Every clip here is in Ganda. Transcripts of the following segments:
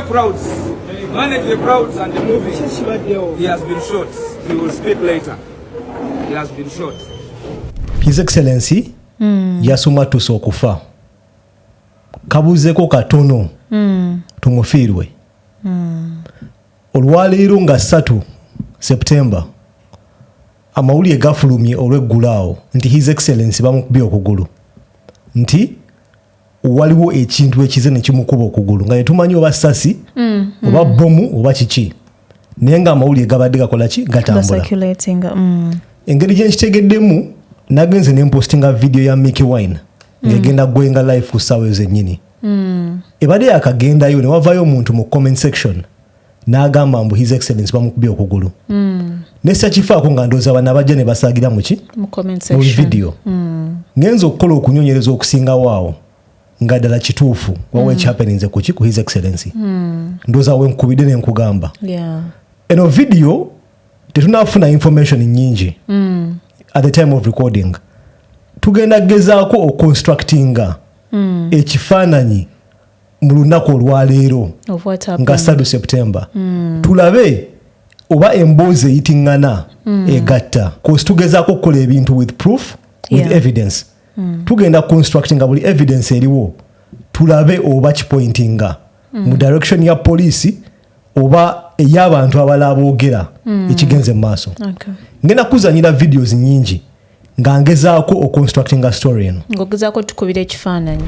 Crowds, manage the crowds and the movie. He has been shot. We will speak later. He has been shot. His Excellency yasuma tusokufa. Kabuzeko katono tumufiirwe. Olwaleero nga 3 September amawulire gafulumye olw'eggulaawo nti His Excellency bamukubye okugulu nti waliwo ekintu ekize ne kimukuba okugulu nga tetumanyi oba ssasi oba bomu oba kiki naye nga amawulire gabadde gakola ki gatambula engeri gye nkitegeddemu nagenze ne mpostinga video ya Bobi Wine ngegenda gwenga live ku ssaawa zennyini ebadde yakagendayo ne wavayo omuntu mu comment section n'agamba mbu His Excellency bamukubye okugulu nessa kifaako nga ndooza bana bajja ne basaagira mu video ngenza okukola okunyonyereza okusingawo awo nga ddala kituufu wawa ekihappeninze ku His Excellency ndooza wenkubidde ne nkugamba eno video tetunaafuna information nyingi at the time of recording tugenda gezaako oconstructinga ekifaananyi mu lunaku olwaleero nga 3 September tulabe oba emboozi eyitiŋŋana egatta kosi tugezaako okukola ebintu with proof with evidence tugenda constructinga buli evidence eriwo tulabe oba kipointinga mu direction ya poliisi oba ey'abantu abalala boogera ekigenze mu maaso ngenda kuzanyira videos nyingi nga ngezaako oconstructinga story eno ng'ogezaako tukubira ekifaananyi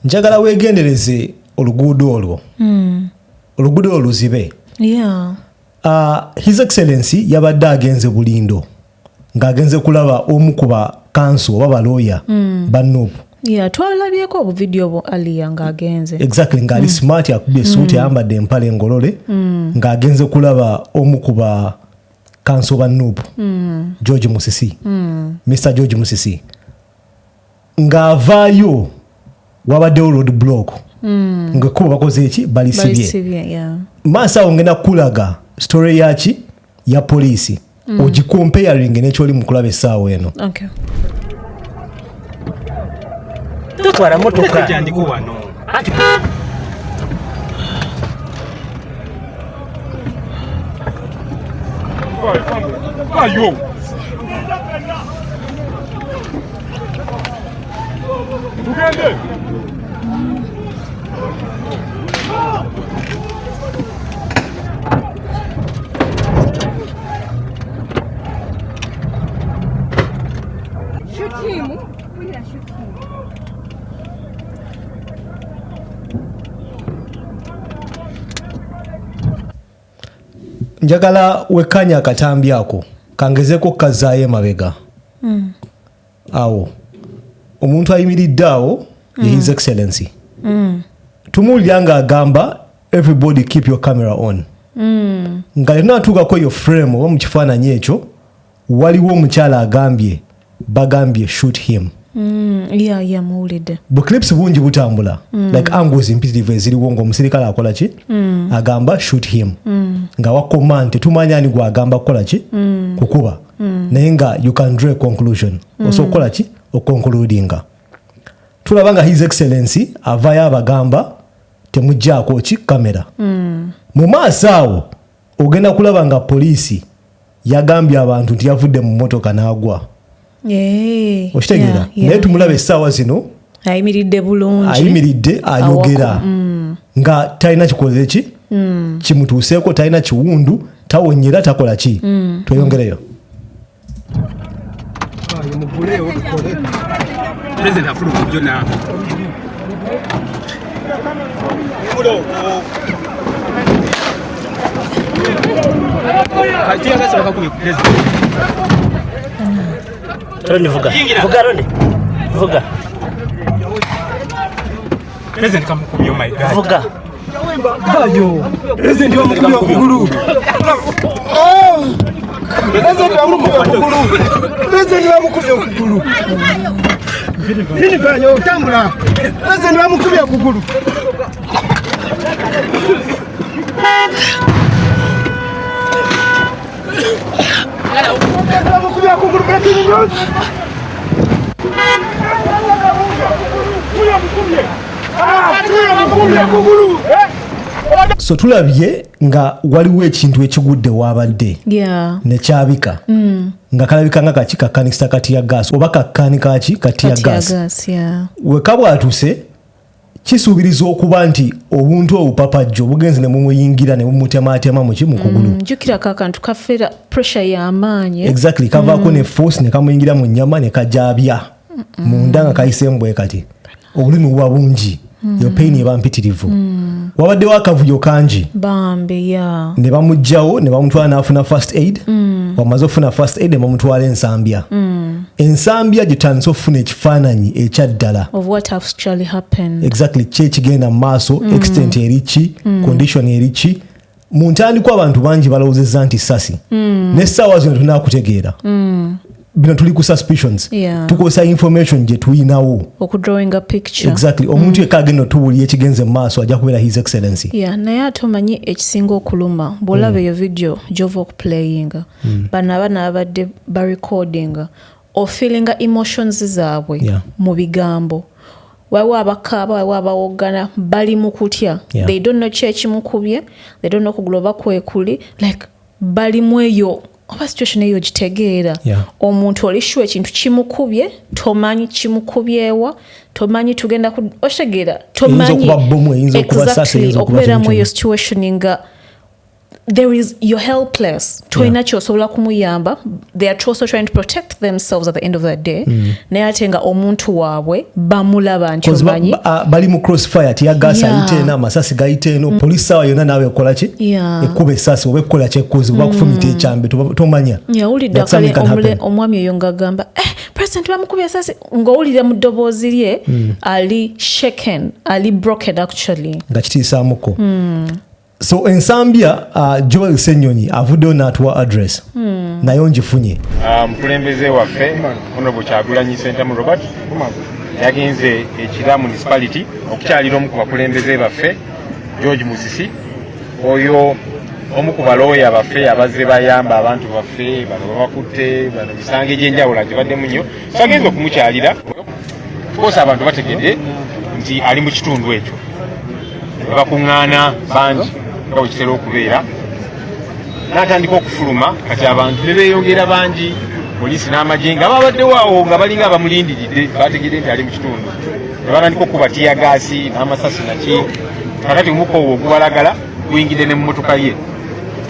njagala weegendereze oluguudo olwo oluguudo olwo luzibe His Excellency yabadde agenze Bulindo ng'agenze kulaba omu ku ba kanso oba balooya bannobu twalabyeko obuvidiyo bwo aliya ng'agenze exactly ng'ali smart akubye suuti ayambadde empale engolole ng'agenze kulaba omu ku ba kanso bannobu George Musisi Mr. George Musisi ng'avaayo wabaddewo road block ng'ekkubo bakoze eki balisibye maaso awo ngenda kulaga story yaki ya poliisi ogicomparing n'ekyoli mu kulaba essaawa eno tutwala motoka Ayo. Uganda. Shoot him. We are shoot him. njagala wekanya akatambi ako kangezeko kazaayo emabega awo omuntu ayimiridde awo ye His Excellency tumuwulira ng'agamba everybody keep your camera on nga lenaatuukako eyo frame oba mu kifaananyi ekyo waliwo omukyala agambye bagambye shoot him mawulidde buclips bungi butambula like angles impitirivu eziriwo ng'omusirikale akola ki agamba shoot him nga wacommand tetumanya ani gwagamba kukola ki kukuba naye nga you can draw a conclusion osobola kukola ki oconcludinga tulaba nga His Excellency avaayo abagamba temugjaako ki kamera mu maaso awo ogenda kulaba nga poliisi yagambye abantu nti yavudde mu motoka n'agwa okitegeera naye tumulaba essaawa zino ayimiridde bulungi ayimiridde ayogera nga talina kikoze ki kimutuuseeko talina kiwundu tawonyera takola ki tweyongereyo Rondi vuga Rondi vuga President kamukubye, oh my God. vuga Bayo. President wamukubye okugulu. President wamukubye okugulu. President wamukubye okugulu. Vini banyo tambula. President wamukubye okugulu. Vamos comer a cucuru breaking news. So tulabye nga waliwo ekintu ekigudde wabadde nekyabika nga kalabika nga kaki kakanisa kati ya gas oba kakani kaki kati ya gas wekabwatuse kisuubiriza okuba nti obuntu obupapajjo bugenzi ne mumuyingira ne bumutematema muki mu kugulu jukira kakantu kafera pressure y'amaanyi exactly kavaako ne force ne kamuyingira mu nnyama ne kajabya munda nga kayisembwe kati obulimi buba bungi yo pain eba mpitirivu wabaddewo akavuyo kangi bambi ne bamugjawo ne bamutwala n'afuna first aid wamaze okufuna first aid ne bamutwala ensambya ensambya gitandise okufuna ekifaananyi ekyaddala of what actually happened exactly kyekigenda mu maaso extent eriki condition eriki mu ntandikwa abantu bangi balowoozezza nti sasi n'essaawa zino tunakutegeera bino tuli ku suspicions tukozesa information gye tuyinawo okudrawing a picture exactly omuntu yekka agenda otubulya ekigenze mu maaso ajja kubeera his excellency naye ate omanyi ekisinga okuluma bw'olaba eyo video gy'ova okuplayinga bano abaana abadde barecordinga ofeelinga emotions zaabwe mu bigambo waliwo abakaaba waliwo abawogana bali mu kutya they don't know kyekimukubye they don't know kugula oba kwekuli like bali mu eyo oba situation eyo gitegeera omuntu olishuwa ekintu kimukubye tomanyi kimukubyewa tomanyi tugenda otegeera tomanyi exactly okubeera mu eyo situation nga you're helpless tolina kyosobola kumuyamba they are also trying to protect themselves at the end of the day naye ate nga omuntu waabwe bamulaba nti omanyi bali mu crossfire tiyagasa ayiteena amasasi gayiteeno polisi sawa yonna naawe ekola ki ekkuba essasi oba ekkola kyekkuzi oba kufumita ekyambe tomanya yawulidde akale omwami oyo ng'agamba president bamukubye essasi ng'owulira mu ddoboozi lye ali shaken ali broken actually nga kitiisaamuko so ensambya Joel Ssenyonyi avuddeyo n'atuwa address naye ongifunye mukulembeze waffe honorable Kyagulanyi Ssentamu Robert yagenze ekira municipality okukyalira omu ku bakulembeze baffe George Musisi oyo omu ku balooya baffe abazze bayamba abantu baffe bano babakutte bano misango egy'enjawulo agibaddemu nnyo so agenze okumukyalira kose abantu bategedde nti ali mu kitundu ekyo ne bakuŋŋaana bangi nga bwe kitera okubeera n'atandika okufuluma kati abantu ne beeyongera bangi poliisi n'amagye nga babaddewo awo nga balinga abamulindiridde bategedde nti ali mu kitundu ne batandika okuba tiyagaasi n'amasasi naki kakati omukka ogwo ogubalagala guyingidde ne mu mmotoka ye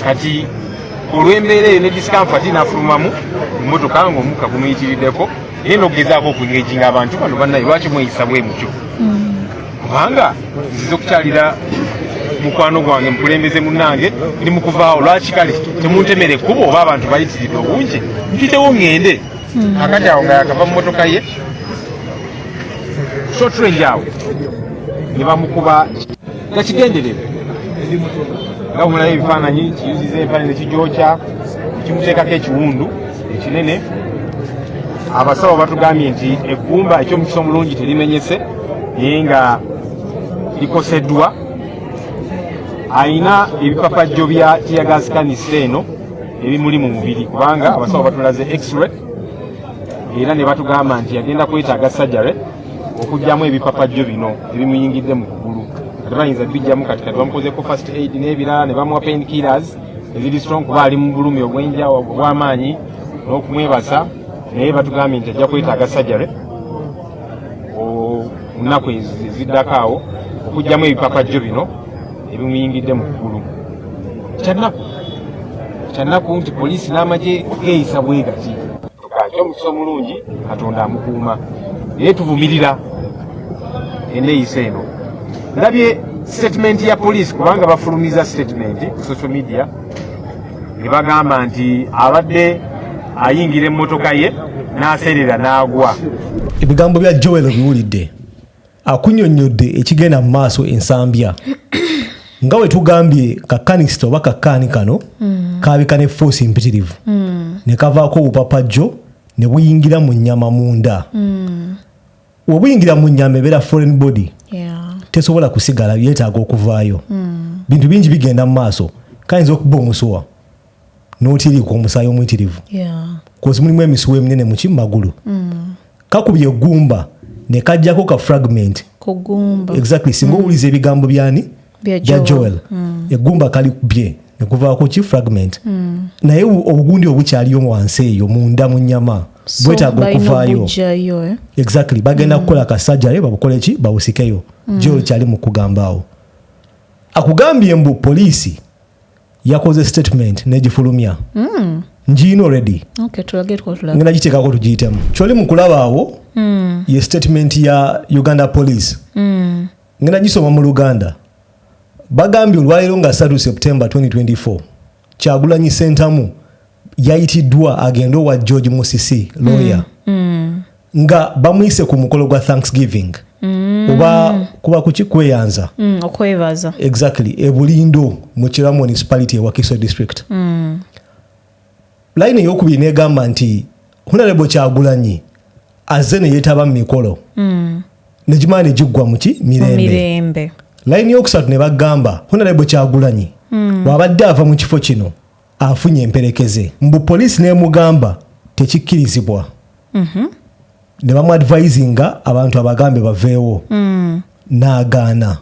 kati olw'embeera eyo ne discomfort n'afulumamu mu mmotoka ng'omukka gumuyitiriddeko naye n'okugezaako okuengejinga abantu bano bannaye lwaki mweyisa bwe mutyo kubanga nziza okukyalira mukwano gwange mukulembeze munnange ndi mukuvaawo lwaki kale temuntemere ekkubo oba abantu bayitiridde obungi mpitewo ngende akati awo nga yakava mu mmotoka ye short range awo ne bamukuba nga kigenderere nga bumulayo ebifaananyi kiyuziza empale ne kijokya kimuteekako ekiwundu ekinene abasawo batugambye nti eggumba ekyomukisa omulungi terimenyese naye nga likoseddwa ayina ebipapajjo bya tiyagaasikanisa eno ebimuli mu mubiri kubanga abasawo batulaze x-ray era ne batugamba nti yagenda kwetaaga sajjare okugyamu ebipapajjo bino ebimuyingidde mu kugulu ate bayinza bijjamu katikati bamukozeko first aid n'ebirala ne bamuwa pain killers eziri strong kuba ali mu bulumi obwenja obw'amaanyi n'okumwebasa naye batugambye nti ajja kwetaaga sajjare munaku eziddako awo okugyamu ebipapajjo bino ebimuyingidde mu kugulu kyannaku nti poliisi n'amagye geeyisa bwe gati kyomukisa omulungi katonda amukuuma naye tuvumirira enneeyisa eno ndabye statement ya poliisi kubanga bafulumiza statement ku social media ne bagamba nti abadde ayingira emmotoka ye n'aserera n'agwa ebigambo bya Joel biwulidde akunnyonnyodde ekigenda mu maaso ensambya nga we tugambye kakanisito oba kakaani kano kaabika ne force mpitirivu ne kavaako obupapajjo ne buyingira mu nnyama munda we buyingira mu nnyama ebeera foreign body tesobola kusigala yeetaaga okuvaayo bintu bingi bigenda mu maaso kayinza okuba omusuwa n'otiriiko omusaayi omuyitirivu kozi mulimu emisuwa eminene mu kimagulu kakubye eggumba ne kajjako ka fragment kugumba exactly singa owuliza ebigambo byani bya Joel egumba kali kubye nekuvaako ki fragment naye obugundi obukyaliyo wansi eyo munda mu nnyama bwetaaga okuvaayo exactly bagenda kukola kasajjale babukole ki babusikeyo Joel kyali mu kugambaawo akugambye mbu poliisi yakoze statement negifulumya njiino already ngenda giteekako tugiyitemu kyoli mu kulaba awo ye statement ya Uganda Police ngenda gisoma mu Luganda bagambye olwaleero nga 3 September 2024 Kyagulanyi Ssentamu yayitiddwa agende wa George Musisi lawyer nga bamuyise ku mukolo gwa Thanksgiving oba kuba kukikweyanza okwebaza exactly ebulindo mu Kiramu municipality ya Wakiso District line eyokubiri negamba nti Honorable Kyagulanyi azze ne yeetaba mu mikolo negimala ne giggwa mu ki mirembe line yokusatu ne bagamba Honorable Kyagulanyi wabadde ava mu kifo kino afunye emperekeze mbu poliisi n'emugamba tekikkirizibwa ne bamuadvisinga abantu abagambe baveewo n'agaana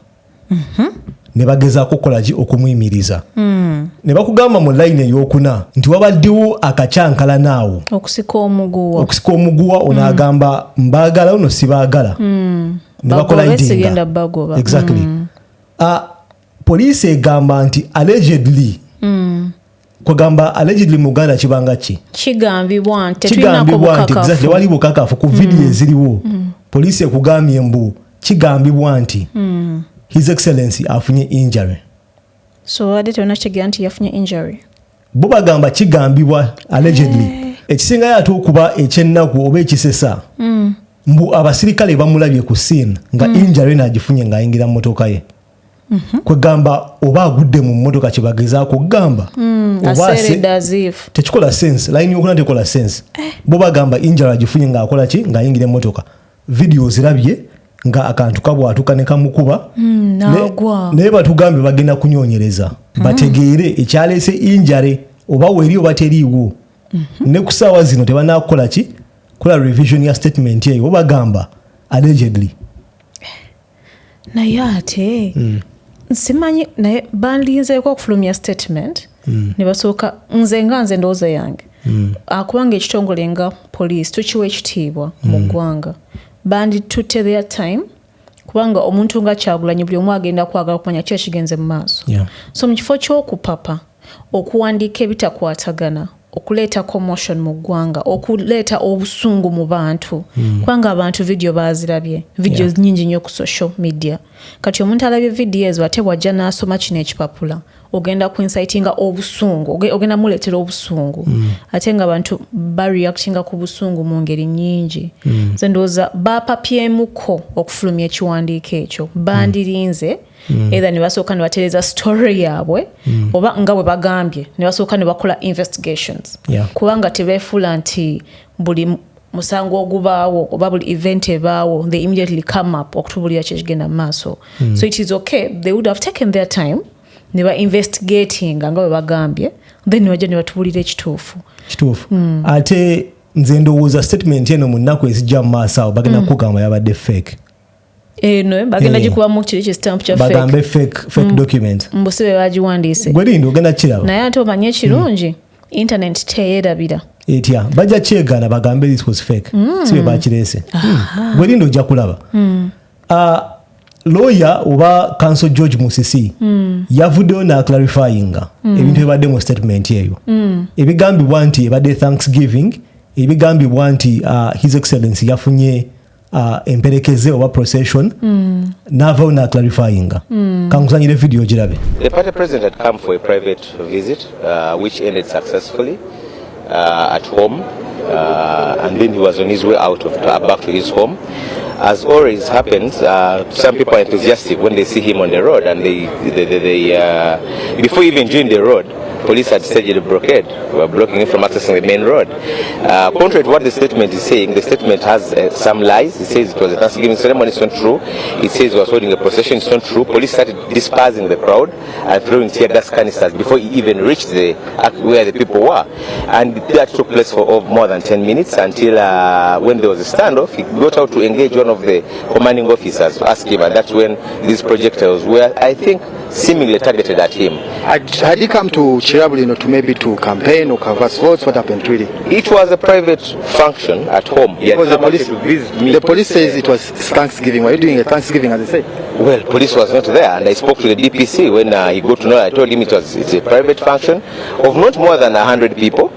ne bagezaako okukolaki okumuyimiriza ne bakugamba mu line ey'okuna nti wabaddewo akacyankalanaawo okusika omuguwa onaagamba mbaagala ono sibaagala ne bakola idinga exactly poliisi egamba nti allegedly kwagamba allegedly mu Uganda kibanga ki kigambibwa nti exactly wali bukakafu ku video eziriwo poliisi ekugambye mbu kigambibwa nti His Excellency afunye injury so ade tona kigira nti yafunye injury bo bagamba kigambibwa allegedly ekisingayo ate okuba ekyennaku oba ekisesa mbu abasirikale bamulabye ku scene nga injury nagifunye ng'ayingira mu mmotoka ye kwegamba oba agudde mu mmotoka kyebagezaako okugamba tekikola sense line yokuna tekola sense bo bagamba injury agifunye ng'akola ki ng'ayingira emmotoka video zirabye nga akantu kabwatuka ne kamukuba naye batugambe bagenda kunyonyereza bategeere ekyaleese injury oba weeri oba teriiwo ne ku ssaawa zino tebanakukola ki kola revision ya statement eyo bo bagamba allegedly naye ate simanyi naye bandinzeeko okufulumya statement ne basooka nze ndowooza yange akubanga ekitongole nga poliisi tukiwa ekitiibwa mu ggwanga banditutte their time kubanga omuntu nga Kyagulanyi buli omu agenda kwagala okumanya ki ekigenze mu maaso so mu kifo ky'okupapa okuwandiika ebitakwatagana okuleeta commotion mu ggwanga okuleeta obusungu mu bantu kubanga abantu video bazirabye video nyingi nnyo ku social media kati omuntu alabye video ezo ate wajja n'asoma kino ekipapula ogenda kuincitinga obusungu ogenda muleetera obusungu ate nga abantu bareactinga ku busungu mu ngeri nnyingi nze ndowooza bapapyemuko okufulumya ekiwandiiko ekyo bandirinze either ne basooka ne batereeza story yaabwe oba nga bwe bagambye ne basooka ne bakola investigations kubanga tebeefuula nti buli musango ogubaawo oba buli event ebaawo they immediately come up okutubulira kyekigenda mu maaso so it is okay they would have taken their time ne ba investigating nga bwe bagambye then ne bajja ne batubulira ekituufu ate nze ndowooza statement eno mu nnaku ezijja mu maaso awo bagenda kugamba yabadde fake no bagenda gikubamu kiri ki stamp kya fake bagambe fake document mbusibe bagiwandiise gwerindo ogenda kiraba naye ate omanye ekirungi internet teyeerabira etya bajja kyegaana bagambe this was fake sibe bakireese gwerindo ojja kulaba lawyer oba counsel George Musisi yavuddeyo n'aclarifyinga ebintu ebibadde mu statement eyo ebigambibwa nti ebadde Thanksgiving ebigambibwa nti His Excellency yafunye emperekeze oba procession n'avaayo n'aclarifyinga kankuzanyire video girabe. The party president had come for a private visit which ended successfully at home and then he was on his way out of back to his home. As always happens, some people are enthusiastic when they see him on the road, and they before even joining the road, police had staged a blockade, were blocking him from accessing the main road. Contrary to what the statement is saying, the statement has some lies. It says it was a Thanksgiving ceremony, it's not true. It says he was holding a procession, it's not true. Police started dispersing the crowd and throwing tear gas canisters before he even reached where the people were. And that took place for more than 10 minutes until when there was a standoff, he got out to engage one of the commanding officers to ask him, and that's when these projectiles were, I think, seemingly targeted at him. Had he come to Chirabulino to campaign or canvass votes? What happened really? It was a private function at home. The police says it was Thanksgiving. Were you doing a Thanksgiving, as they say? Well, police was not there, and I spoke to the DPC when he got to know. I told him it's a private function of not more than 100 people,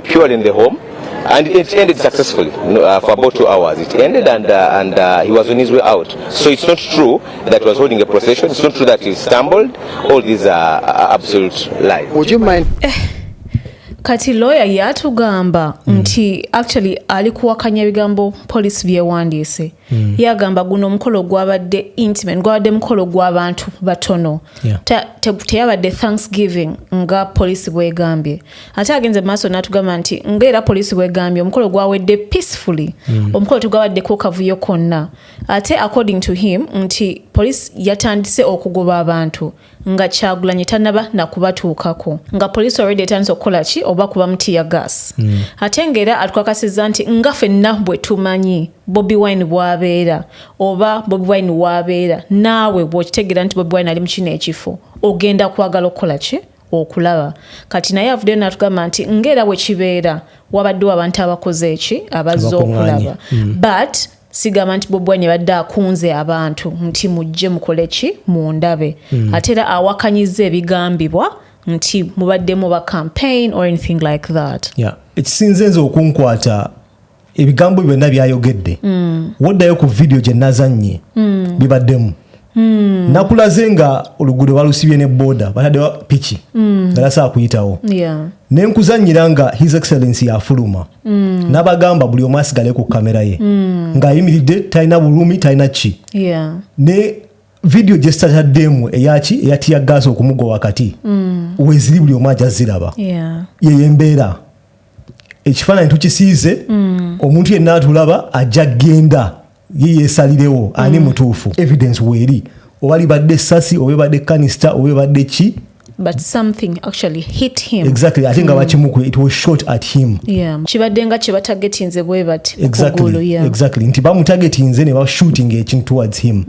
purely in the home. And it ended successfully for about 2 hours. It ended and he was on his way out. So it's not true that he was holding a procession. It's not true that he stumbled. All these are absolute lies. Would you mind? Kati lawyer yatugamba nti actually alikuwakanya bigambo police byewandiise yagamba guno omukolo gwabadde intimate gwabadde mukolo gw'abantu batono teyabadde Thanksgiving nga police bwegambye ate agenze maaso n'atugamba nti ng'era police bwegambye omukolo gwawedde peacefully omukolo tegwabaddeko kavuyo konna ate according to him nti police yatandise okugoba abantu nga Kyagulanyi tanaba nakubatuukako nga police already etandise okukola ki oba kuba mutiya gas ate ng'era atukakasiza nti nga ffenna bwe tumanyi Bobi Wine bwabeera oba Bobi Wine wabeera naawe bw'okitegera nti Bobi Wine ali mu kino ekifo ogenda kwagala okukola ki okulaba kati naye avuddeyo n'atugamba nti ng'era bwe kibeera wabaddewo abantu abakoze eki abazze okulaba but sigamba nti Bobi Wine badde akunze abantu nti mujje mukole ki mundabe ate era awakanyiza ebigambibwa nti mubaddemu ba campaign or anything like that. Ekisinze nze okunkwata ebigambo byonna byayogedde woddayo ku video gye nazannye bibaddemu nakulaze nga oluguudo balusibye ne boda bataddewa piki nga tasobola kuyitawo ne nkuzannyira nga his excellency yafuluma n'abagamba buli omu asigale ku kamera ye ng'ayimiridde talina bulumi talina ki ne video gye sitataddemu eyatiya gaasi okumugwa wakati weziri buli omu ajja ziraba yeyo embeera ekifaananyi tukisiize omuntu yenna atulaba ajja genda ye yeesalirewo ani mutuufu evidence weeri oba libadde essasi oba ebadde kanista oba ebadde ki but something actually hit him exactly ate nga bakimukwe it was shot at him kibadde nga kye batagetinze bwe bati exactly nti bamutagetinze ne bashooting ekintu towards him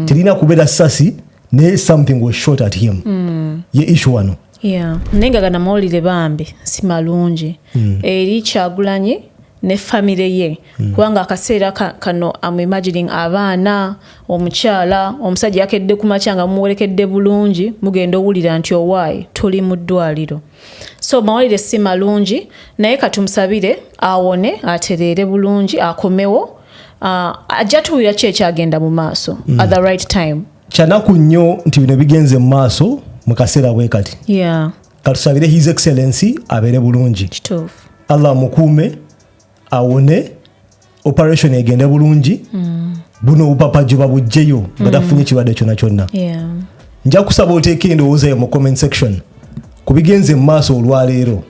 terina kubeera ssasi naye something was shot at him ye issue wano naye nga gana mawulire bambi si malungi eri Kyagulanyi ne famire ye kubanga akaseera kano am imagining abaana omukyala omusajja yakedde ku makya nga mumuwerekedde bulungi mugenda owulira nti owaayi tuli mu ddwaliro so mawulire si malungi naye katumusabire awone atereere bulungi akomewo ajja tuwulira ki ekyagenda mu maaso at the right time kyanaku nnyo nti bino bigenze mu maaso mu kaseera bwe kati katusabire his excellency abeere bulungi kituufu Allah mukuume awone operation egende bulungi buno obupapajjo babugjeyo nga tafunye ekirwadde kyonna kyonna nja kusaba oteeka endowooza mu comment section ku bigenze mu maaso olwaleero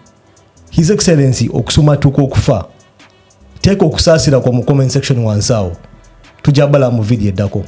his excellency okusumatuka okufa teeka okusaasira kwa mu comment section wansi awo tujja bala mu video eddako